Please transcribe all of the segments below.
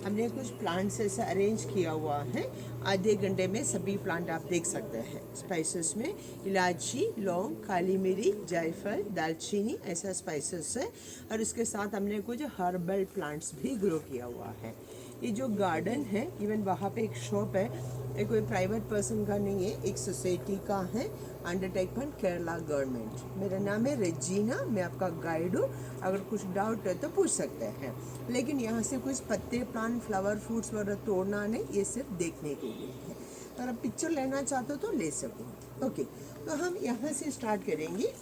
हमने कुछ प्लांट्स ऐसा अरेंज किया हुआ है। आधे घंटे में सभी प्लांट आप देख सकते हैं। स्पाइसेस में इलायची, लौंग, काली मिरी, जायफल, दालचीनी ऐसा स्पाइसेस है। और इसके साथ हमने कुछ हर्बल प्लांट्स भी ग्रो किया हुआ है। ये जो गार्डन है, इवन वहाँ पे एक शॉप है, ये कोई प्राइवेट पर्सन का नहीं है, एक सोसाइटी का है, अंडरटेकमेंट केरला गवर्नमेंट। मेरा नाम है रेजीना, मैं आपका गाइड हूँ। अगर कुछ डाउट है तो पूछ सकते हैं। लेकिन यहाँ से कुछ पत्ते, प्लांट, फ्लावर, फ्रूट्स वगैरह तोड़ना नहीं, ये सिर्फ देखने के लिए है। अगर आप पिक्चर लेना चाहते हो तो ले सको। ओके, तो हम यहाँ से स्टार्ट करेंगे।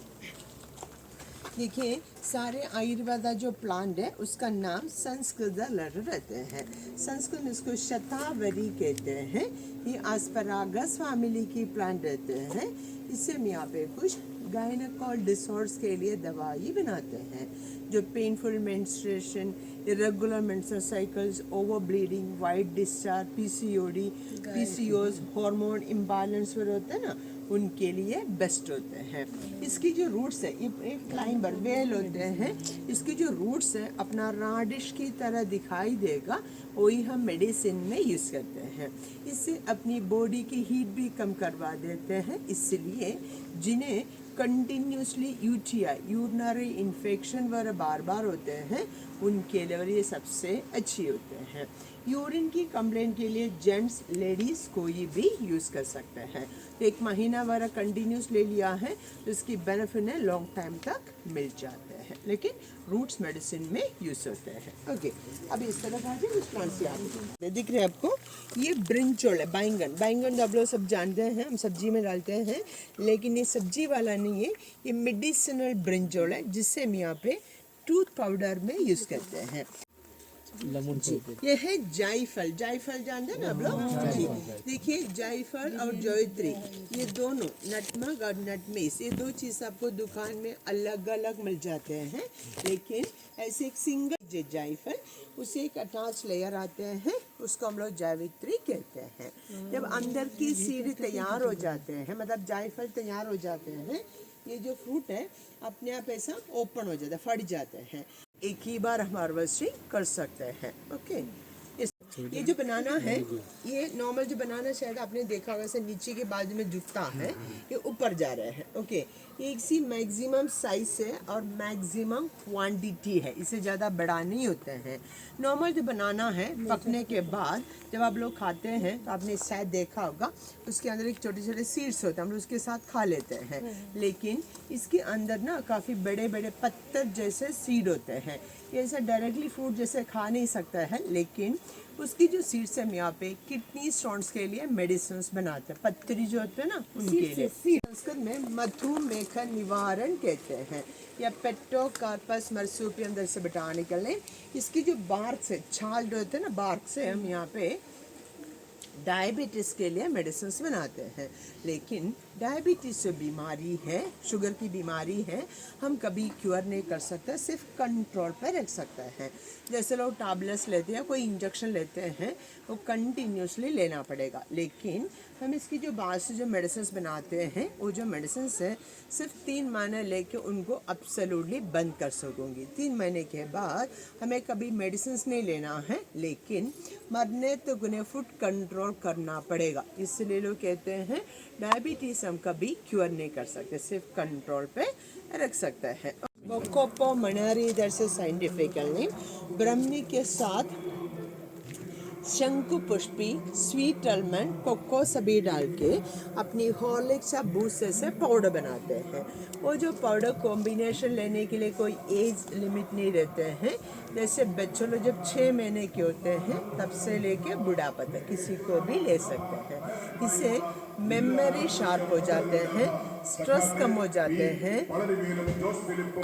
देखिए, सारे आयुर्वेदा जो प्लांट है उसका नाम संस्कृत रहते हैं। संस्कृत में इसको शतावरी कहते हैं। ये आस्परागस फैमिली की प्लांट रहते हैं। इससे हम यहाँ पे कुछ गायनेकॉल डिसऑर्डर्स के लिए दवाई बनाते हैं, जो painful menstruation, irregular menstrual cycles, over bleeding, white discharge, PCOD, PCOS, hormone imbalance होते हैं ना, उनके लिए बेस्ट होते हैं। इसकी जो रूट्स है, ये क्लाइंबर वेल होते हैं, इसकी जो रूट्स है अपना राडिश की तरह दिखाई देगा, वही हम मेडिसिन में यूज़ करते हैं। इससे अपनी बॉडी की हीट भी कम करवा देते हैं। इसलिए जिन्हें कंटिन्यूसली यूटीआई, यूरिनरी इन्फेक्शन वगैरह बार बार होते हैं, उनके लिए ये सबसे अच्छी होते हैं। यूरिन की कंप्लेंट के लिए जेंट्स, लेडीज़ कोई भी यूज़ कर सकते हैं। तो 1 महीना वगैरह कंटिन्यूस ले लिया है तो इसकी बेनिफिट है लॉन्ग टाइम तक मिल जाते हैं, लेकिन रूट्स मेडिसिन में यूज़ होते हैं। ओके, अब इस तरह का कुछ प्लांट्स याद दिख रहे हैं आपको। ये ब्रिंजोल है, बैंगन। बैंगन तो आप लोग सब जानते हैं, हम सब्जी में डालते हैं, लेकिन ये सब्जी वाला नहीं है, ये मेडिसिनल ब्रिंजोल है, जिससे हम यहाँ पे टूथ पाउडर में यूज़ करते हैं। जी, ये है जायफल। जायफल जानते हैं ना आप लोग? जी, देखिए, जायफल और जावित्री, ये दोनों, नटमग और नटमेस, ये दो चीज़ आपको दुकान में अलग अलग मिल जाते हैं। लेकिन ऐसे एक सिंगल जायफल, उसे एक अटैच लेयर आते हैं, उसको हम लोग जावित्री कहते हैं। जब अंदर की सीड तैयार हो जाते हैं, मतलब जायफल तैयार हो जाते हैं, ये जो फ्रूट है अपने आप ऐसा ओपन हो जाता है, फट जाते हैं। एक ही बार हम हार्वेस्टिंग कर सकते हैं। ओके, ये जो बनाना है, ये नॉर्मल जो बनाना शायद आपने देखा होगा, ऐसे नीचे के बाजू में झुकता है, ये ऊपर जा रहे हैं। ओके, ये इसी मैक्सिमम साइज है और मैक्सिमम क्वांटिटी है, इससे ज़्यादा बड़ा नहीं होते हैं। नॉर्मल जो बनाना है, पकने के बाद जब आप लोग खाते हैं तो आपने शायद देखा होगा, उसके अंदर एक छोटे छोटे सीड्स होते हैं, हम लोग उसके साथ खा लेते हैं। लेकिन इसके अंदर ना काफ़ी बड़े बड़े पत्थर जैसे सीड होते हैं। ये ऐसा डायरेक्टली फ्रूट जैसे खा नहीं सकता है, लेकिन उसकी जो सीड्स है, हम यहाँ पे किडनी स्टोन्स के लिए मेडिसिन बनाते हैं। पत्थरी जो होते हैं ना, उनके लिए। संस्कृत में मधुमेह निवारण कहते हैं, या पेट्रोकार्पस मर्सूपियम जैसे बोटानिकल नेम। इसकी जो बार्क से, छाल जो होते हैं ना, बार्क से हम यहाँ पे डायबिटीज़ के लिए मेडिसिन बनाते हैं। लेकिन डायबिटीज़ जो बीमारी है, शुगर की बीमारी है, हम कभी क्योर नहीं कर सकते, सिर्फ कंट्रोल पर रख सकते हैं। जैसे लोग टैबलेट्स लेते हैं, कोई इंजेक्शन लेते हैं, वो कंटिन्यूसली लेना पड़ेगा। लेकिन हम इसकी जो बाद से जो मेडिसिन बनाते हैं, वो जो मेडिसिन है सिर्फ 3 महीने लेके उनको अब्सोल्युटली बंद कर सकूँगी। 3 महीने के बाद हमें कभी मेडिसिन नहीं लेना है, लेकिन मरने तो गुने फूड कंट्रोल करना पड़ेगा। इसलिए लोग कहते हैं डायबिटीज़ हम कभी क्योर नहीं कर सकते, सिर्फ कंट्रोल पे रख सकते हैं। कोको मनारी जैसे साइंटिफिकल नेम। ब्रह्मी के साथ शंकु पुष्पी, स्वीट आलमंड, कोको सभी डाल के अपनी हॉर्लिक्स या बूस्ट से पाउडर बनाते हैं। वो जो पाउडर कॉम्बिनेशन लेने के लिए कोई एज लिमिट नहीं रहते हैं। जैसे बच्चों लोग जब 6 महीने के होते हैं, तब से लेके बुढ़ापा तक किसी को भी ले सकते हैं। इससे मेमोरी शार्प हो जाते हैं, स्ट्रेस कम हो जाते हैं,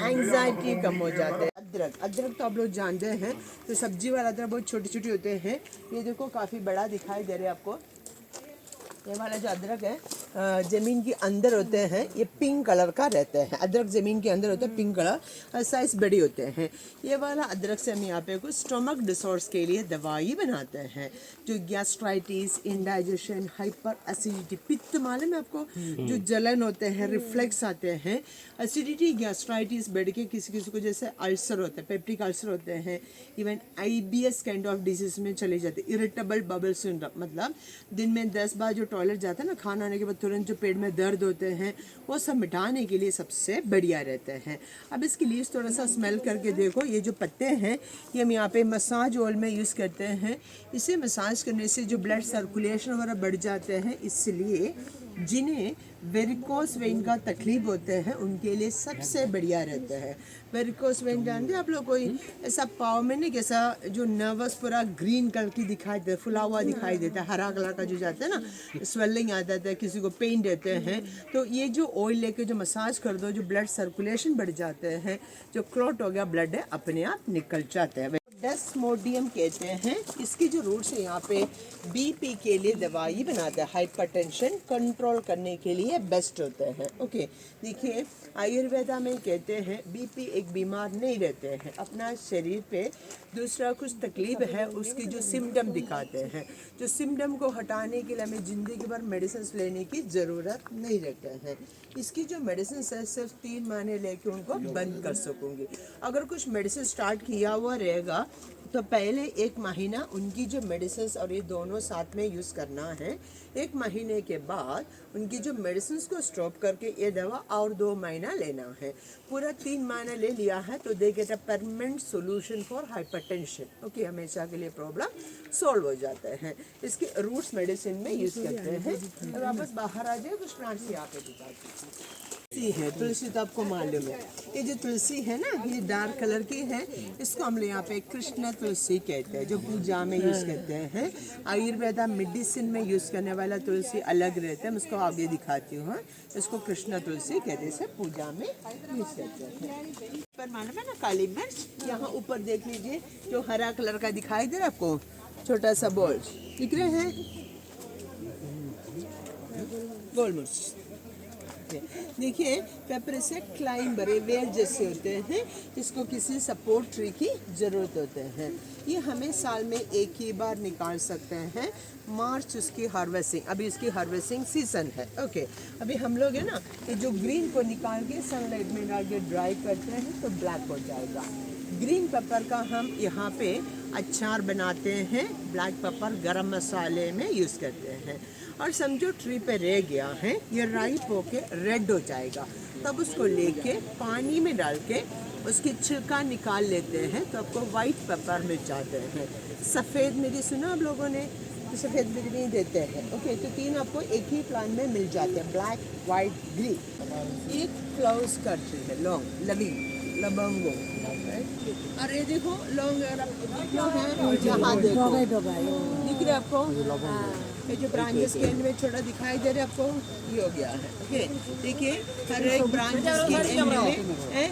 एंजाइटी कम हो जाते हैं। अदरक, अदरक तो आप लोग जानते हैं, तो सब्जी वाला अदरक बहुत छोटे छोटे होते हैं। ये देखो काफ़ी बड़ा दिखाई दे रहा है आपको, ये वाला जो अदरक है ज़मीन के अंदर होते हैं, ये पिंक कलर का रहते हैं। अदरक ज़मीन के अंदर होता है पिंक कलर और साइज़ बड़ी होते हैं। ये वाला अदरक से हम यहाँ पे कुछ स्टमक डिसऑर्डर्स के लिए दवाई बनाते हैं, जो गैस्ट्राइटिस, इंडाइजेशन, हाइपर एसिडिटी, पित्त मालूम है आपको, जो जलन होते हैं, रिफ्लेक्स आते हैं, एसिडिटी, गैस्ट्राइटिस बढ़ के किसी किसी को जैसे अल्सर होता है, पेप्टिक अल्सर होते हैं, even IBS kind of disease में चले जाते हैं, इरिटेबल बबल सिंड्रोम, मतलब दिन में 10 बार जो टॉयलेट जाता है ना खाना आने के बाद तुरंत जो पेट में दर्द होते हैं, वो सब मिटाने के लिए सबसे बढ़िया रहते हैं। अब इसकी लीव्स थोड़ा सा स्मेल करके देखो, ये जो पत्ते हैं ये हम यहाँ पे मसाज ऑयल में यूज़ करते हैं। इसे मसाज करने से जो ब्लड सर्कुलेशन वगैरह बढ़ जाते हैं, इसलिए जिन्हें वेरिकोस वेन का तकलीफ होते हैं उनके लिए सबसे बढ़िया रहता है। वेरिकोस वेन जानते हैं आप लोग, कोई ऐसा पाव में नहीं कैसा जो नर्वस पूरा ग्रीन कलर की दिखाई देता है, फुला हुआ दिखाई देता है, हरा कलर का जो जाता है ना, स्वेलिंग आ जाता है, किसी को पेन देते हैं, तो ये जो ऑयल लेके जो मसाज कर दो, जो ब्लड सर्कुलेशन बढ़ जाते हैं, जो क्लॉट हो गया ब्लड है अपने आप निकल जाते हैं। डेस्मोडियम कहते हैं, इसकी जो रूट्स है यहाँ पे BP के लिए दवाई बनाते हैं, हाइपरटेंशन कंट्रोल करने के लिए बेस्ट होते हैं। ओके, देखिए आयुर्वेदा में कहते हैं BP एक बीमार नहीं रहते हैं, अपना शरीर पे दूसरा कुछ तकलीफ है उसकी जो सिम्टम दिखाते हैं, जो सिम्टम को हटाने के लिए हमें ज़िंदगी भर मेडिसिन लेने की ज़रूरत नहीं रहते हैं। इसकी जो मेडिसिन है सिर्फ 3 महीने लेके उनको बंद कर सकूँगी। अगर कुछ मेडिसिन स्टार्ट किया हुआ रहेगा तो पहले 1 महीना उनकी जो मेडिसिन और ये दोनों साथ में यूज़ करना है। 1 महीने के बाद उनकी जो मेडिसिन को स्टॉप करके ये दवा और 2 महीना लेना है। पूरा 3 महीना ले लिया है तो they get a permanent solution for hypertension. Okay, हमेशा के लिए प्रॉब्लम सॉल्व हो जाता है। इसके रूट्स मेडिसिन में यूज़ करते हैं। अब वापस बाहर आ जाए, कुछ प्लांट्स यहाँ पे दिखा दीजिए। तुलसी है, तुलसी तो आपको मालूम है, ये जो तुलसी है ना ये डार्क कलर की है, इसको हम लोग यहाँ पे कृष्ण तुलसी कहते हैं, जो पूजा में यूज़ करते हैं। आयुर्वेदा मेडिसिन में यूज़ करने वाला तुलसी अलग रहता है, मैं उसको आगे दिखाती हूँ। इसको कृष्ण तुलसी कहते हैं, इसे पूजा में यूज़ करते हैं। पर मालूम है ना काली मिर्च, यहाँ ऊपर देख लीजिए जो हरा कलर का दिखाई दे रहा है आपको, छोटा सा बॉल दिख रहे हैं, गोल मिर्च। देखिए पेपर से क्लाइंबर वेल जैसे होते हैं, इसको किसी सपोर्ट ट्री की ज़रूरत होते हैं। ये हमें साल में एक ही बार निकाल सकते हैं, मार्च उसकी हार्वेस्टिंग, अभी इसकी हार्वेस्टिंग सीजन है। ओके, अभी हम लोग है ना ये जो ग्रीन को निकाल के सनलाइट में डाल के ड्राई करते हैं तो ब्लैक हो जाएगा। ग्रीन पेपर का हम यहाँ पे अचार बनाते हैं, ब्लैक पेपर गरम मसाले में यूज़ करते हैं। और समझो ट्री पे रह गया है, ये राइप होके रेड हो जाएगा, तब उसको लेके पानी में डाल के उसकी छिलका निकाल लेते हैं तो आपको वाइट पेपर मिल जाते हैं। सफ़ेद मिर्ची सुना आप लोगों ने, तो सफ़ेद मिर्ची नहीं देते हैं। ओके, तो 3 आपको एक ही प्लांट में मिल जाते हैं, ब्लैक, वाइट, ग्रीन। एक फ्लावर्स का ट्री है, लॉन्ग लवंगो, और ये देखो लॉन्ग क्यों है, यहाँ देखो दिख रहा है आपको, ये जो ब्रांचेस के एंड में छोटा दिखाई दे रहा है आपको, ये हो गया है। ओके, देखिए हर एक ब्रांचेस के एंड में है,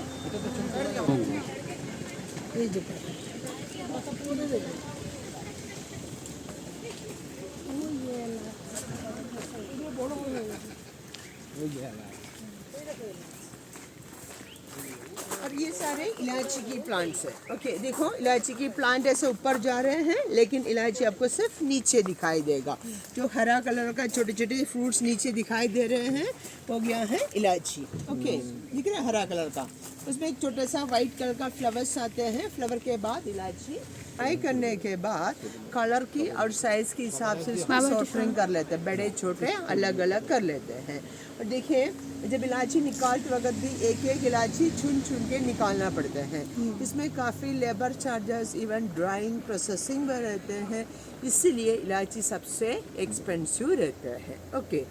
और ये सारे इलायची की प्लांट्स हैं। ओके, देखो इलायची की प्लांट ऐसे ऊपर जा रहे हैं, लेकिन इलायची आपको सिर्फ नीचे दिखाई देगा। जो हरा कलर का छोटे छोटे फ्रूट्स नीचे दिखाई दे रहे हैं वो गया है इलायची। ओके, दिख रहा है हरा कलर का, उसमें एक छोटा सा वाइट कलर का फ्लावर्स आते हैं। फ्लावर के बाद इलायची फ्राई करने के बाद कलर की और साइज़ के हिसाब से इसको सॉर्टिंग कर लेते हैं, बड़े छोटे अलग अलग कर लेते हैं। और देखिए जब इलायची निकालते वक्त भी एक एक इलायची चुन चुन के निकालना पड़ता है। इसमें काफ़ी labour charges, even drawing processing में रहते हैं, इसीलिए इलायची सबसे एक्सपेंसिव रहता है। ओके,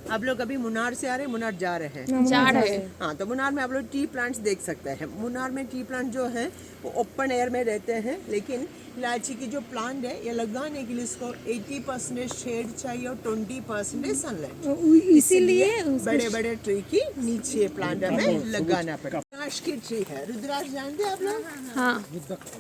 आप लोग अभी मुनार से आ रहे हैं, मुनार जा रहे हैं, हाँ, तो मुनार में आप लोग टी प्लांट्स देख सकते हैं। मुनार में टी प्लांट जो है वो ओपन एयर में रहते हैं, लेकिन इलायची की जो प्लांट है ये लगाने के लिए इसको 80% शेड चाहिए और 20% सनलाइट, इसीलिए बड़े बड़े ट्री की नीचे प्लांट हमें लगाना पड़ता है। रुद्राक्ष की ट्री है। रुद्राक्ष जानते हैं आप लोग? हाँ,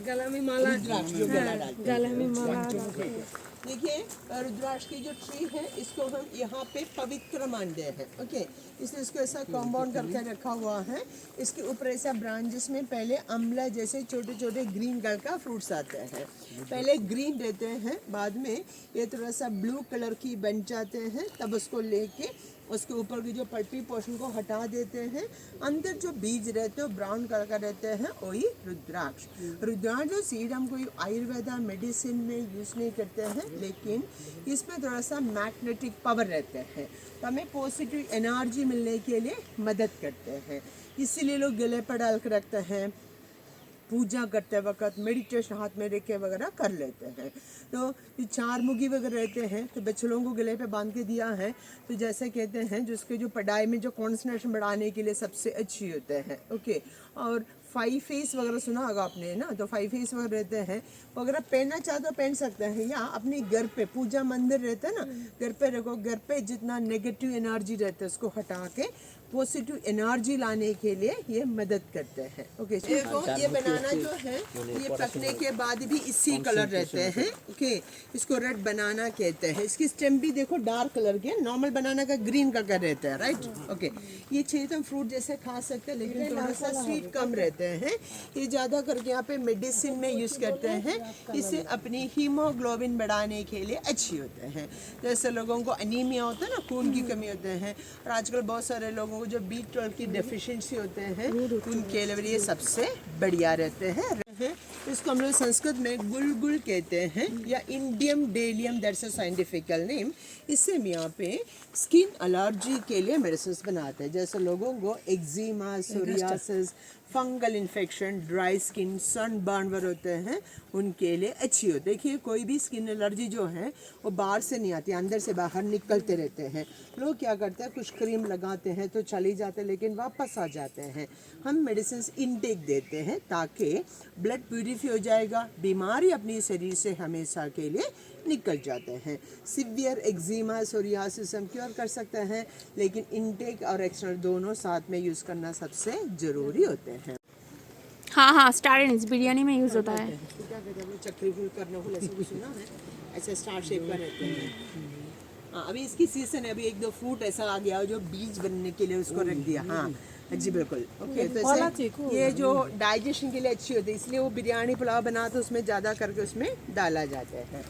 गला में माला रुद्राक्ष जो गला डालते हैं। गले में माला डालते हैं। देखिए रुद्राक्ष की जो ट्री है इसको हम यहाँ पे पवित्र मानते हैं। ओके, इसलिए इसको ऐसा कॉम्पाउंड करके रखा हुआ है। इसके ऊपर ऐसा ब्रांचेस में पहले अमला जैसे छोटे छोटे ग्रीन कलर का फ्रूट्स आते हैं। पहले ग्रीन रहते हैं, बाद में ये थोड़ा सा ब्लू कलर की बन जाते हैं, तब उसको लेके उसके ऊपर की जो पल्पी पोर्शन को हटा देते हैं। अंदर जो बीज रहते हैं वो ब्राउन कलर का रहते हैं, वही रुद्राक्ष। रुद्राक्ष जो सीड हम कोई आयुर्वेदा मेडिसिन में यूज़ नहीं करते हैं, लेकिन इसमें थोड़ा सा मैग्नेटिक पावर रहते हैं, तो हमें पॉजिटिव एनर्जी मिलने के लिए मदद करते हैं। इसीलिए लोग गले पर डाल कर रखते हैं, पूजा करते वक्त मेडिटेशन हाथ में रख के वगैरह कर लेते हैं। तो ये चार मुगी वगैरह रहते हैं तो बच्चों को गले पे बांध के दिया है, तो जैसे कहते हैं जिसके जो पढ़ाई में जो कॉन्सेंट्रेशन बढ़ाने के लिए सबसे अच्छी होते हैं। ओके, और 5 फेस वगैरह सुना होगा आपने ना, तो 5 फेस वगैरह रहते हैं, वो अगर आप पहनना चाहते हो पहन सकते हैं, या अपने घर पे पूजा मंदिर रहता है ना, घर पे रखो। घर पे जितना नेगेटिव एनर्जी रहता है उसको हटा के पॉजिटिव एनर्जी लाने के लिए ये मदद करते हैं। ओके, देखो ये बनाना जो है ये पकने के बाद भी इसी कलर रहते हैं। ओके, इसको रेड बनाना कहते हैं। इसकी स्टेम भी देखो डार्क कलर के, नॉर्मल बनाना का ग्रीन कलर का रहता है, राइट। ओके, ये चाहिए तो हम फ्रूट जैसे खा सकते हैं, लेकिन थोड़ा सा स्वीट कम रहते हैं। ये ज़्यादा करके यहाँ पे मेडिसिन में यूज़ करते हैं। इसे अपनी हीमोग्लोबिन बढ़ाने के लिए अच्छी होते हैं। जैसे लोगों को अनीमिया होता है ना, खून की कमी होते हैं, और आजकल बहुत सारे लोगों जो B12 की डेफिशिएंसी होते हैं उनके लिए ये सबसे बढ़िया रहते हैं। इसको हम लोग संस्कृत में गुलगुल कहते हैं, या इंडियम डेलियम, दैट्स अ साइंटिफिकल नेम। इससे हम यहाँ पे स्किन एलर्जी के लिए मेडिसिन बनाते हैं। जैसे लोगों को eczema, psoriasis, fungal infection, dry skin, sunburn वगैरह होते हैं, उनके लिए अच्छी होती है। देखिए कोई भी स्किन एलर्जी जो है वो बाहर से नहीं आती, अंदर से बाहर निकलते रहते हैं। लोग क्या करते हैं, कुछ क्रीम लगाते हैं तो चली जाते हैं, लेकिन वापस आ जाते हैं। हम मेडिसिन इनटेक देते हैं ताकि ब्लड प्यूरिफाई हो जाएगा, बीमारी अपने शरीर से हमेशा के लिए निकल जाते हैं। सिवियर एक्जिमा, सोरियासिस हम क्योर कर सकते हैं, लेकिन इनटेक और एक्सटर्नल दोनों साथ में यूज़ करना सबसे ज़रूरी होते हैं। हाँ हाँ, स्टार एनिस बिरयानी में यूज़ होता है। क्या कहते हैं, चक्री फूल करना फूल ऐसे कुछ सुना है, ऐसे स्टार शेप का रहते हैं। हाँ, अभी इसकी सीजन है, अभी 1-2 फ्रूट ऐसा आ गया जो बीज बनने के लिए उसको रख दिया। हाँ जी बिल्कुल। ओके, तो ऐसे ये जो डाइजेशन के लिए अच्छी होती है, इसलिए वो बिरयानी पुलाव बनाते उसमें ज़्यादा करके उसमें डाला जाता है।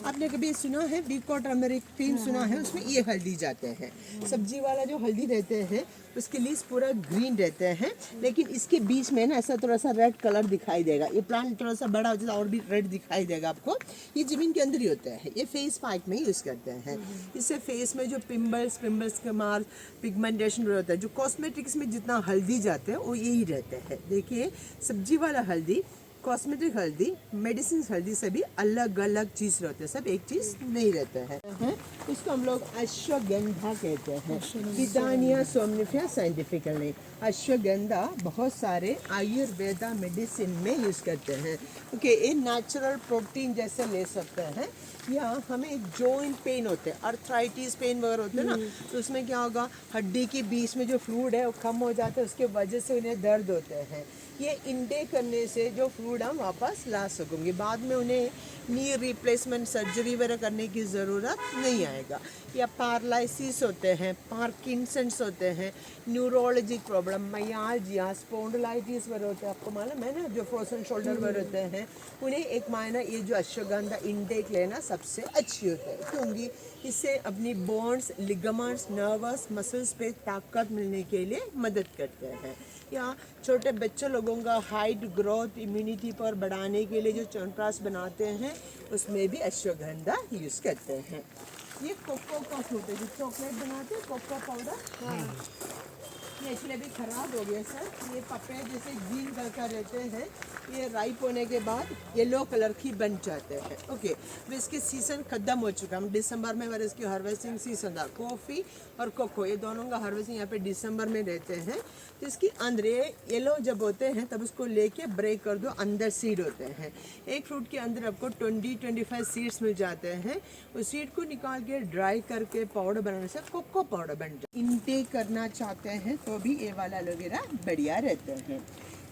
आपने कभी सुना है वीको टर्मरिक क्रीम सुना है, उसमें ये हल्दी जाते हैं। सब्जी वाला जो हल्दी रहते हैं उसके लीव्स पूरा ग्रीन रहते हैं, लेकिन इसके बीच में ना ऐसा थोड़ा सा रेड कलर दिखाई देगा। ये प्लांट थोड़ा सा बड़ा हो जाता है और भी रेड दिखाई देगा आपको। ये ज़मीन के अंदर ही होता है। ये फेस पैक में यूज़ करते हैं। इससे फेस में जो पिंपल्स के मार्क, पिगमेंटेशन होता है, जो कॉस्मेटिक्स में जितना हल्दी जाते हैं वो यही रहते हैं। देखिए सब्जी वाला हल्दी, कॉस्मेटिक हल्दी, मेडिसिन हल्दी से भी अलग अलग चीज़ रहते हैं, सब एक चीज़ नहीं रहता है। इसको हम लोग अश्वगंधा कहते हैं, विदानिया सोमनिफिया साइंटिफिकल नेम। अश्वगंधा बहुत सारे आयुर्वेदा मेडिसिन में यूज़ करते हैं। ओके, ये नेचुरल प्रोटीन जैसे ले सकते हैं, या हमें जॉइंट पेन होते हैं, अर्थराइटिस पेन वगैरह होते हैं ना, तो उसमें क्या होगा, हड्डी के बीच में जो फ्लूइड है वो कम हो जाता है, उसके वजह से उन्हें दर्द होते हैं। ये इनटेक करने से जो फ्लूइड हम वापस ला सकेंगे, बाद में उन्हें नी रिप्लेसमेंट सर्जरी वगैरह करने की ज़रूरत नहीं आएगा। या पैरालिसिस होते हैं, पार्किंसंस होते हैं, न्यूरोलॉजिक प्रॉब्लम, माइयालजिया, स्पॉन्डिलाइटिस वगैरह होते हैं, आपको मालूम है ना, जो फ्रोजन शोल्डर वगैरह होते हैं, उन्हें एक महीना ये जो अश्वगंधा इनटेक लेना सबसे अच्छी होता है, क्योंकि इससे अपनी बोन्स, लिगामेंट्स, नर्वस, मसल्स पे ताकत मिलने के लिए मदद करते हैं। या छोटे बच्चे लोगों का हाइट, ग्रोथ, इम्यूनिटी पर बढ़ाने के लिए जो च्यवनप्राश बनाते हैं उसमें भी अश्वगंधा यूज़ करते हैं। ये कोको का फ्रूट है, जो चॉकलेट बनाते हैं, कोको पाउडर। ये एक्चुअली अभी ख़राब हो गया सर। ये पपे जैसे ग्रीन कलर का रहते हैं, ये राइप होने के बाद येलो कलर की बन जाते हैं। ओके, तो इसके सीज़न ख़त्म हो चुका है। हम दिसंबर में वाले इसकी हार्वेस्टिंग सीजन था। कॉफ़ी और कोको ये दोनों का हार्वेस्टिंग यहाँ पे दिसंबर में रहते हैं। तो इसकी अंदर येलो जब होते हैं तब उसको लेके ब्रेक कर दो, अंदर सीड होते हैं। एक फ्रूट के अंदर आपको 20-25 सीड्स मिल जाते हैं। उस सीड को निकाल के ड्राई करके पाउडर बनाने से कोको पाउडर बन जाए। इनटेक करना चाहते हैं तो तो भी ये वाला एलोवेरा बढ़िया रहता है।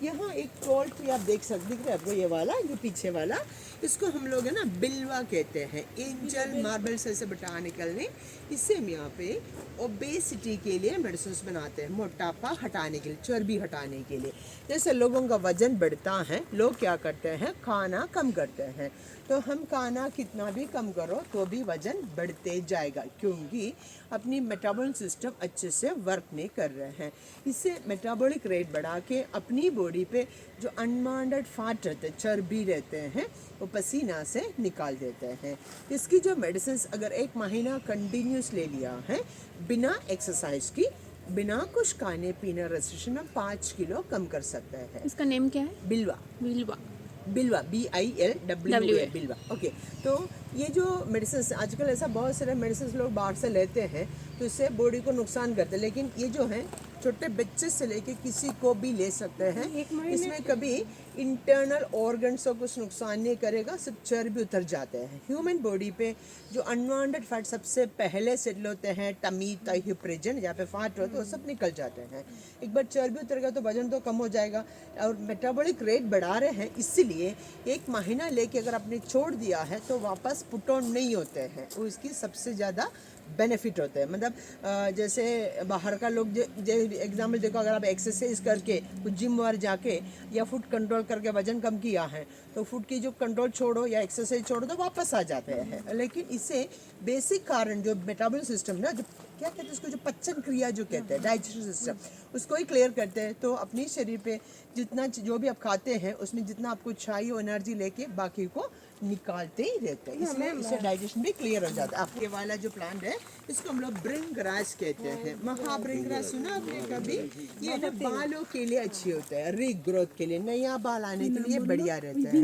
यहाँ एक टोल ट्री आप देख सकते, दिख रहा है आपको ये वाला जो पीछे वाला, इसको हम लोग है ना बिल्वा कहते हैं। एंजल मार्बल से बोटानिकल ने इससे हम यहाँ पे ओबेसिटी के लिए मेडिसिन बनाते हैं, मोटापा हटाने के लिए, चर्बी हटाने के लिए। जैसे लोगों का वजन बढ़ता है, लोग क्या करते हैं, खाना कम करते हैं। तो हम खाना कितना भी कम करो तो भी वजन बढ़ते जाएगा, क्योंकि अपनी मेटाबॉलिक सिस्टम अच्छे से वर्क नहीं कर रहे हैं। इससे मेटाबॉलिक रेट बढ़ा के अपनी बॉडी पे जो अनवांटेड फैट रहते हैं, चर्बी रहते हैं, वो पसीना से निकाल देते हैं। इसकी जो मेडिसिन अगर 1 महीना कंटिन्यूस ले लिया है बिना एक्सरसाइज की, बिना कुछ खाने पीने रेस्ट्रिक्शन में 5 किलो कम कर सकते हैं। इसका नेम क्या है? बिल्वा। बिल्वा। बिल्वा BILWA बिल्वा। ओके, तो ये जो मेडिसिन आजकल ऐसा बहुत सारे मेडिसिन लोग बाहर से लेते हैं तो इससे बॉडी को नुकसान करते हैं, लेकिन ये जो है छोटे बच्चे से लेके किसी को भी ले सकते हैं। इसमें कभी इंटरनल ऑर्गन्स को कुछ नुकसान नहीं करेगा, सिर्फ चर्बी उतर जाते हैं। ह्यूमन बॉडी पे जो अनवांटेड फैट सबसे पहले सेटल होते हैं, टमी हिप रीजन जहाँ पे फैट होते हैं, वो सब निकल जाते हैं। एक बार चर्बी उतर गया तो वजन तो कम हो जाएगा। और मेटाबॉलिक रेट बढ़ा रहे हैं, इसलिए 1 महीना लेके अगर आपने छोड़ दिया है तो वापस पुट ऑन नहीं होते हैं। वो इसकी सबसे ज़्यादा बेनिफिट होते हैं। मतलब जैसे बाहर का लोग एग्जाम्पल देखो, अगर आप एक्सरसाइज करके कुछ जिम वार जाके या फूड कंट्रोल करके वजन कम किया है तो फूड की जो कंट्रोल छोड़ो या एक्सरसाइज छोड़ो तो वापस आ जाते हैं। लेकिन इससे बेसिक कारण जो मेटाबॉलिक सिस्टम ना, जो क्या कहते हैं उसको, जो पचन क्रिया जो कहते हैं, डाइजेशन सिस्टम, उसको ही क्लियर करते हैं। तो अपनी शरीर पे जितना जो भी आप खाते हैं उसमें जितना आपको चाहिए वो एनर्जी लेके बाकी को निकालते ही रहते हैं, इसलिए इससे डाइजेशन भी क्लियर हो जाता है। आपके वाला जो प्लांट है इसको हम लोग ब्रिंगराज कहते हैं। महाब्रिंगराज सुना आपने कभी? ये ना बालों के लिए अच्छी होता है, रीग्रोथ के लिए, नया बाल आने के लिए बढ़िया रहता है।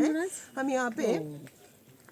हम यहाँ पे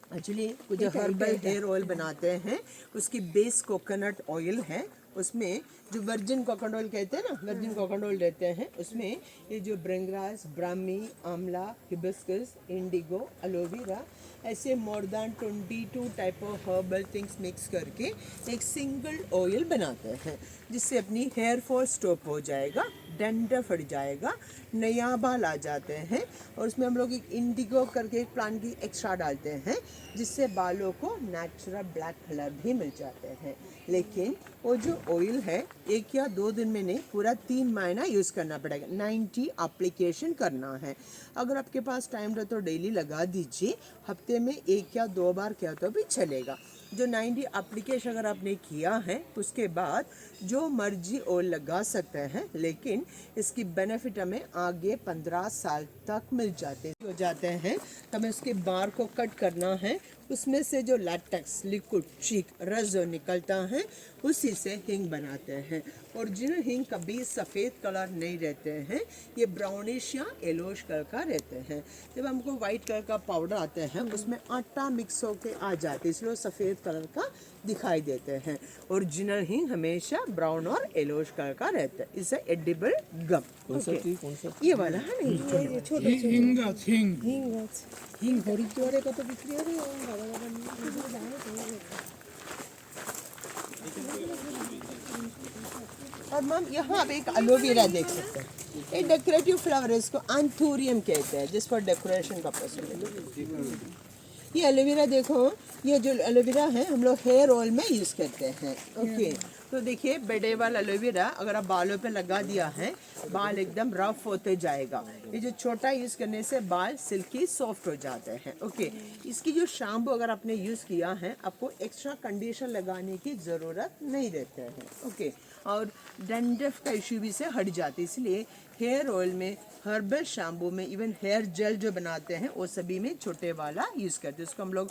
एक्चुअली कुछ हर्बल हेयर ऑयल बनाते हैं, उसकी बेस कोकोनट ऑयल है, उसमें जो वर्जिन कोकोनट ऑयल कहते हैं ना, वर्जिन कोकोनट ऑयल देते हैं, उसमें ये जो ब्रिंगराज, ब्राह्मी, आंवला, हिबिस्कस, इंडिगो, एलोवेरा, ऐसे more than 22 type of herbal things mix करके एक सिंगल ऑयल बनाते हैं, जिससे अपनी हेयर फॉल स्टॉप हो जाएगा, डैंड्रफ हट जाएगा, नया बाल आ जाते हैं। और उसमें हम लोग एक इंडिगो करके एक प्लांट की एक्स्ट्रा डालते हैं, जिससे बालों को नेचुरल ब्लैक कलर भी मिल जाते हैं। लेकिन वो जो ऑयल है 1 या 2 दिन में नहीं, पूरा 3 महीना यूज़ करना पड़ेगा। 90 एप्लीकेशन करना है। अगर आपके पास टाइम रहे तो डेली लगा दीजिए, हफ्ते में 1 या 2 बार किया तो भी चलेगा। जो 90 एप्लीकेशन अगर आपने किया है उसके बाद जो मर्जी ऑयल लगा सकते हैं, लेकिन इसकी बेनिफिट हमें आगे 15 साल तक मिल जाते हैं। तो हमें उसके बार को कट करना है, उसमें से जो लैटेक्स लिक्विड चीक रस जो निकलता है उसी से हिंग बनाते हैं। ओरिजिनल हिंग कभी सफ़ेद कलर नहीं रहते हैं, ये ब्राउनिश या येलोश कलर का रहते हैं। जब हमको वाइट कलर का पाउडर आते हैं उसमें आटा मिक्स होके आ जाते हैं, इसलिए सफ़ेद कलर का दिखाई देते हैं। ओरिजिनल हिंग हमेशा ब्राउन और येलोश कलर का रहता है। इसे एडिबल गम। ये वाला है नहीं, हिंग हरिद्वारे कत बिक्री है। और मैम यहाँ आप एक एलोवेरा देख सकते हैं, ये डेकोरेटिव फ्लावर है, इसको एंथोरियम कहते हैं, जिस पर डेकोरेशन का पर्पस। ये एलोवेरा देखो, ये जो एलोवेरा है हम लोग हेयर ऑयल में यूज़ करते हैं। ओके, तो देखिए बड़े वाला एलोवेरा अगर आप बालों पे लगा दिया है, बाल एकदम रफ होते जाएगा। ये जो छोटा यूज़ करने से बाल सिल्की सॉफ्ट हो जाते हैं। ओके, इसकी जो शैम्पू अगर आपने यूज़ किया है, आपको एक्स्ट्रा कंडीशनर लगाने की ज़रूरत नहीं रहती है। ओके, और डैंड्रफ का इश्यू भी से हट जाती है, इसलिए हेयर ऑयल में, हर्बल शैम्पू में, इवन हेयर जेल जो बनाते हैं वो सभी में छोटे वाला यूज़ करते हैं। उसको हम लोग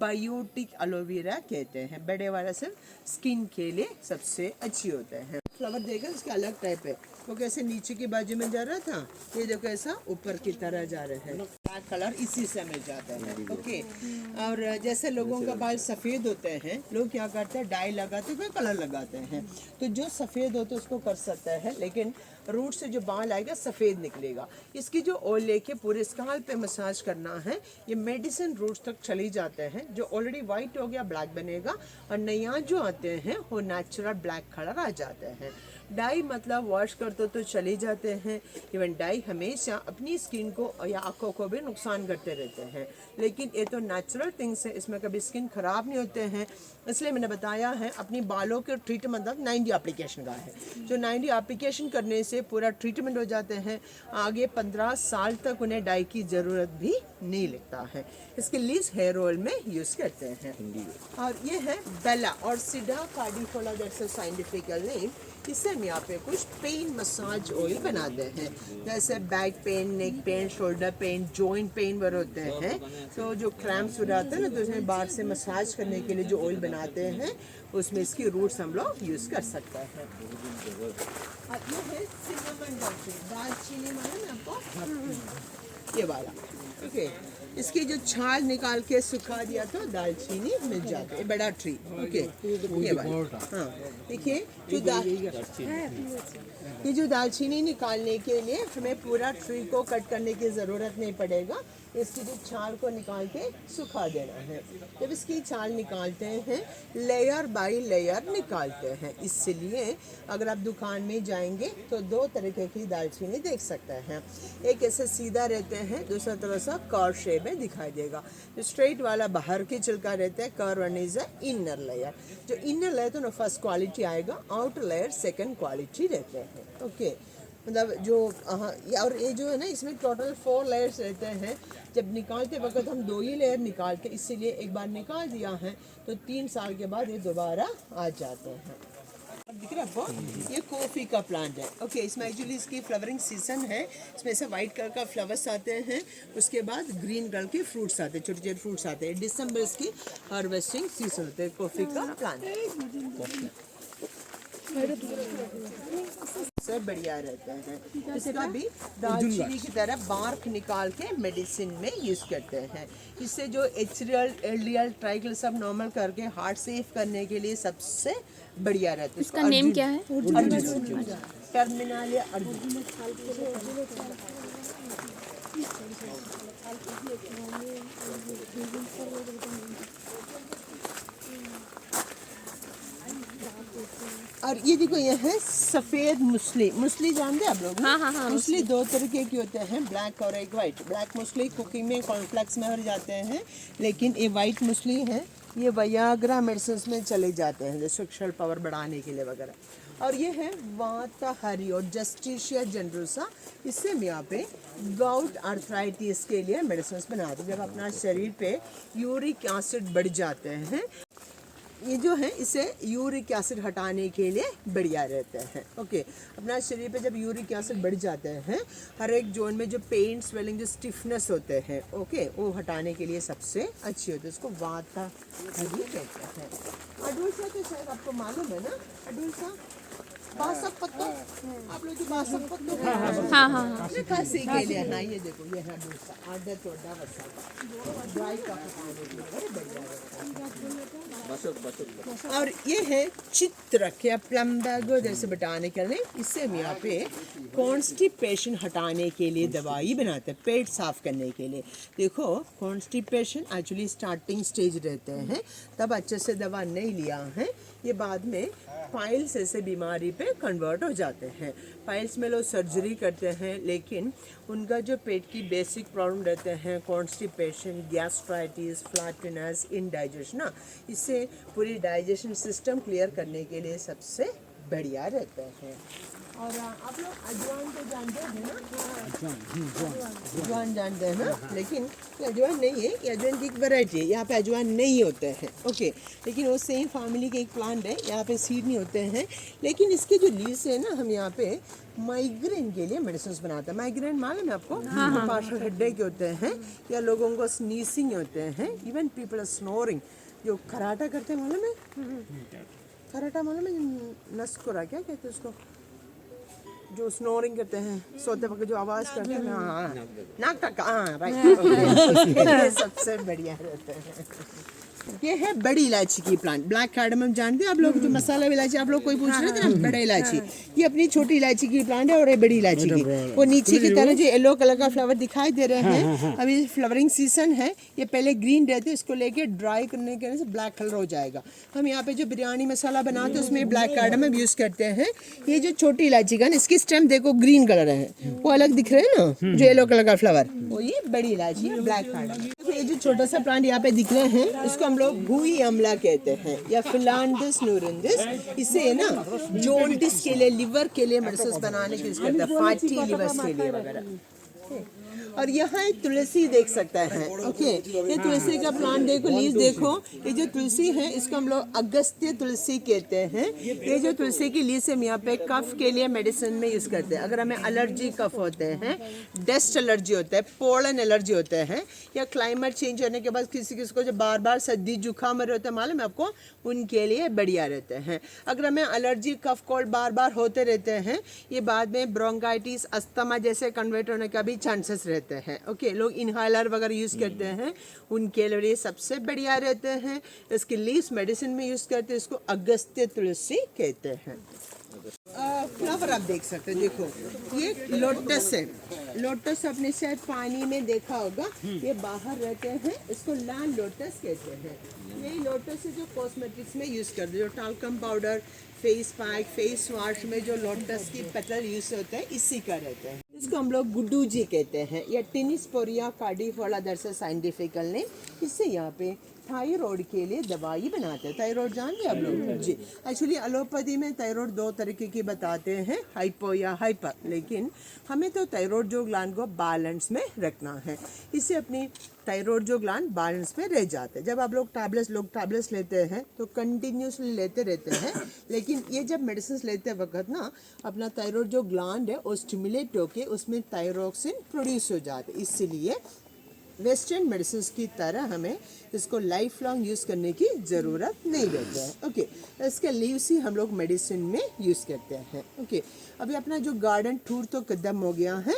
बायोटिक एलोवेरा कहते हैं। बड़े वाला सिर्फ स्किन के लिए सबसे अच्छी होता है। फ्लावर देखा, इसका अलग टाइप है, वो कैसे नीचे की बाजू में जा रहा था, ये देखो ऐसा ऊपर की तरह जा रहा है। ब्लैक कलर इसी से मिल जाता है। ओके, और जैसे लोगों का बाल सफ़ेद होते हैं, लोग क्या करते हैं, डाई लगाते हैं, कलर लगाते हैं। तो जो सफ़ेद होते हैं उसको कर सकता है, लेकिन रूट से जो बाल आएगा सफ़ेद निकलेगा। इसकी जो ऑयल लेके पूरे स्काल्प पे मसाज करना है, ये मेडिसिन रूट्स तक चली जाते हैं। जो ऑलरेडी वाइट हो गया ब्लैक बनेगा, और नया जो आते हैं वो नेचुरल ब्लैक कलर आ जाते हैं। डाई मतलब वॉश करते तो चले जाते हैं। इवन डाई हमेशा अपनी स्किन को या आंखों को भी नुकसान करते रहते हैं, लेकिन ये तो नेचुरल थिंग्स है, इसमें कभी स्किन खराब नहीं होते हैं। इसलिए मैंने बताया है अपनी बालों के ट्रीटमेंट मतलब 90 एप्लीकेशन का है, जो 90 एप्लीकेशन करने से पूरा ट्रीटमेंट हो जाते हैं। आगे 15 साल तक उन्हें डाई की ज़रूरत भी नहीं लगता है। इसके लीज हेयर ऑयल में यूज़ करते हैं। और ये है बेला और सिडा कार्डिफोला, दैट्स अ साइंटिफिकल नेम। इससे हम यहाँ पे कुछ पेन मसाज ऑयल बनाते हैं, जैसे back pain, neck pain, shoulder pain, joint pain वर होते हैं, तो जो क्रैम्प्स हो जाते हैं ना, तो उसमें बाहर से मसाज करने के लिए जो ऑयल बनाते हैं उसमें इसकी रूट्स हम लोग यूज़ कर सकते हैं। और ये है सिनेमन दालचीनी, मालूम है आपको, ये वाला। ओके, इसकी जो छाल निकाल के सुखा दिया तो दालचीनी मिल जाती है, बड़ा ट्री। ओके, ये वाला। हाँ, देखिए ये जो दालचीनी निकालने के लिए हमें पूरा ट्री को कट करने की ज़रूरत नहीं पड़ेगा, इसकी जो छाल को निकाल के सुखा देना है। जब इसकी छाल निकालते हैं लेयर बाय लेयर निकालते हैं, इसलिए अगर आप दुकान में जाएंगे तो 2 तरीके की दालचीनी देख सकते हैं। एक ऐसे सीधा रहते हैं, दूसरा तरह सा कर्व शेप में दिखाई देगा। जो स्ट्रेट वाला बाहर की छिलका रहता है, curve one is inner layer. जो इनर लेयर तो फर्स्ट क्वालिटी आएगा, आउटर लेयर सेकेंड क्वालिटी रहते हैं। ओके, मतलब जो और ये जो है ना, इसमें टोटल 4 लेयर्स रहते हैं। जब निकालते वक्त हम 2 ही लेयर निकाल के, इसीलिए एक बार निकाल दिया है तो 3 साल के बाद ये दोबारा आ जाते हैं। दिख रहा है आपको, ये कॉफ़ी का प्लांट है। ओके, इसमें एक्चुअली इसकी फ्लावरिंग सीजन है, इसमें से वाइट कलर का फ्लावर्स आते हैं, उसके बाद ग्रीन कलर के फ्रूट्स आते हैं, छोटे छोटे फ्रूट्स आते हैं। दिसंबर इसकी हार्वेस्टिंग सीजन होते हैं कॉफ़ी का प्लांट। सब बढ़िया रहता है। इसका भी दालचीनी की तरह बार्क निकाल के मेडिसिन में यूज़ करते हैं। इससे जो एचडीएल, एलडीएल, ट्राइगल सब नॉर्मल करके हार्ट सेफ करने के लिए सबसे बढ़िया रहता है। इसका नेम क्या है? टर्मिनल या अर्जुन। और ये देखो, ये है सफ़ेद मुसली। मुसली जानते हैं आप लोग? हाँ, मुसली 2 तरीके के होते हैं, ब्लैक और एक वाइट। ब्लैक मुसली कुकिंग में, कॉर्नफ्लेक्स में हर जाते हैं, लेकिन ये वाइट मुसली है, ये वयाग्रा मेडिसिन में चले जाते हैं, जैसे सेक्सुअल पावर बढ़ाने के लिए वगैरह। और ये है वाताहारी और जस्टिशिया जनरूसा। इससे हम यहाँ पे गाउट आर्थराइटिस के लिए मेडिसिन बनाते हैं। जब अपना शरीर पे यूरिक एसिड बढ़ जाते हैं, ये जो है इसे यूरिक एसिड हटाने के लिए बढ़िया रहते हैं। ओके, अपना शरीर पे जब यूरिक एसिड बढ़ जाते हैं, हर एक जोन में जो पेन, स्वेलिंग, जो स्टिफनेस होते हैं, ओके, वो हटाने के लिए सबसे अच्छी होती है। उसको वाताहारी कहते हैं। अडुल्सा तो शायद आपको मालूम है ना, अडुल्सा बासक पत्ता, आप लोग जो बासक पत्ता हाँ। खांसी के लिए। हाँ, ये देखो, ये है अडुल्सा, आदत वड्डा वसा ड्राई का पकाने के लिए बड़े बढ़िया रहता है। और ये है चित्रक या प्लम्बागो, जैसे बताने के लिए। इससे हम यहाँ पे कॉन्स्टिपेशन हटाने के लिए दवाई बनाते हैं, पेट साफ करने के लिए। देखो, कॉन्स्टिपेशन एक्चुअली स्टार्टिंग स्टेज रहते हैं, तब अच्छे से दवा नहीं लिया है, ये बाद में पाइल्स ऐसे बीमारी पे कन्वर्ट हो जाते हैं। पाइल्स में लोग सर्जरी करते हैं, लेकिन उनका जो पेट की बेसिक प्रॉब्लम रहते हैं, कॉन्स्टिपेशन, गैस्ट्राइटिस, फ्लैटनेस, इनडाइजेशन ना, इससे पूरी डाइजेशन सिस्टम क्लियर करने के लिए सबसे बढ़िया रहते हैं। और आप लोग अजवाइन तो जानते हैं ना? अजवाइन जानते हैं ना, लेकिन ये अजवाइन नहीं है, ये अजवाइन की एक वैरायटी है। यहाँ पे अजवाइन नहीं होते हैं, ओके, लेकिन वो सेम फैमिली के एक प्लांट है। यहाँ पे सीड नहीं होते हैं, लेकिन इसके जो लीव्स है ना, हम यहाँ पे माइग्रेन के लिए मेडिसिन बनाते हैं। माइग्रेन मालूम है आपको? पार्शियल हेडेक होते हैं, या लोगों को स्नीजिंग होते हैं, इवन पीपल आर स्नोरिंग। जो खराटा करते हैं मालूम है? खराटा मालूम है? नस्कुरा क्या कहते हैं उसको, जो स्नोरिंग करते हैं, सोते वक्त जो आवाज़ करते हैं। हाँ, नाक टका, हाँ, राइट। सबसे बढ़िया रहते हैं। ये है बड़ी इलायची की प्लांट, ब्लैक कार्डमम जानते हैं आप लोग, जो मसाला इलायची आप लोग कोई पूछ रहे थे ना, बड़ा इलायची। ये अपनी छोटी इलायची की प्लांट है और ये बड़ी इलायची की। वो नीचे की तरह जो येलो कलर का फ्लावर दिखाई दे रहे हैं, अभी फ्लावरिंग सीजन है। ये पहले ग्रीन रहते हैं, इसको लेके ड्राई करने के से ब्लैक कलर हो जाएगा। हम यहाँ पे जो बिरयानी मसाला बनाते हैं उसमें ब्लैक कार्डमम यूज करते हैं। ये जो छोटी इलायची का, इसकी स्टेम देखो ग्रीन कलर है, वो अलग दिख रहे हैं ना, जो येलो कलर का फ्लावर, वो ये बड़ी इलायची ब्लैक कार्डमम। ये जो छोटा सा प्लांट यहाँ पे दिख रहे हैं, इसको हम लोग भूई अमला कहते हैं या फिलांडस नूरेंडिस। इसे ना जॉन्डिस के लिए, लिवर के लिए मेडिसिन बनाने के यूज करते हैं, फैटी लिवर्स के लिए वगैरह। और यहाँ एक तुलसी देख सकते हैं। ओके, ये तुलसी का प्लांट देखो, लीव्स देखो। ये जो तुलसी है इसको हम लोग अगस्त्य तुलसी कहते हैं। ये जो तुलसी की लीव्स हम यहाँ पे कफ के लिए मेडिसिन में यूज करते हैं। अगर हमें एलर्जी कफ होते हैं, डस्ट एलर्जी होता है, पोलन एलर्जी होते हैं, या क्लाइमेट चेंज होने के बाद किसी किसी को जो बार बार सर्दी जुकाम रहता है, मालूम है आपको, उनके लिए बढ़िया रहते हैं। अगर हमें एलर्जी कफ कोल्ड बार बार होते रहते हैं, ये बाद में ब्रोंकाइटिस, अस्थमा जैसे कन्वर्ट होने का भी चांसेस रहते हैं। ओके, लोग इनहेलर वगैरह यूज करते हैं, उनके लिए सबसे बढ़िया रहते हैं। इसके लीव्स मेडिसिन में यूज करते हैं, इसको अगस्त्य तुलसी कहते हैं। फ्लावर आप देख सकते हैं, देखो ये लोटस है। लोटस आपने शायद पानी में देखा होगा, ये बाहर रहते हैं, इसको लाल लोटस कहते हैं। यही लोटस है जो कॉस्मेटिक्स में यूज करते हैं, जो talcum powder, face pack, face wash में जो लोटस की पेटल यूज होता है, इसी का रहता है। इसको हम लोग गुड्डू जी कहते हैं, या टिनिस्पोरिया कार्डिफोला दरअसल साइंटिफिकल नेम। इससे यहाँ पे थायराइड के लिए दवाई बनाते हैं। थायराइड जानते हैं आप लोग जी। एक्चुअली एलोपैथी में थायराइड दो तरीके की बताते हैं, हाइपो या हाइपर, लेकिन हमें तो थायराइड जो ग्लैंड को बैलेंस में रखना है। इससे अपनी थायराइड जो ग्लैंड बैलेंस में रह जाते हैं। जब आप लोग टैबलेट्स लेते हैं तो कंटिन्यूसली लेते रहते हैं, लेकिन ये जब मेडिसिन लेते वक्त ना अपना थायराइड जो ग्लैंड है वो स्टिमुलेट होके उसमें थायरोक्सिन प्रोड्यूस हो जाते हैं। इसलिए वेस्टर्न मेडिसिन की तरह हमें इसको लाइफ लॉन्ग यूज़ करने की ज़रूरत नहीं रहती है। ओके, इसके लीव्स ही हम लोग मेडिसिन में यूज़ करते हैं। ओके, अभी अपना जो गार्डन टूर तो खत्म हो गया है।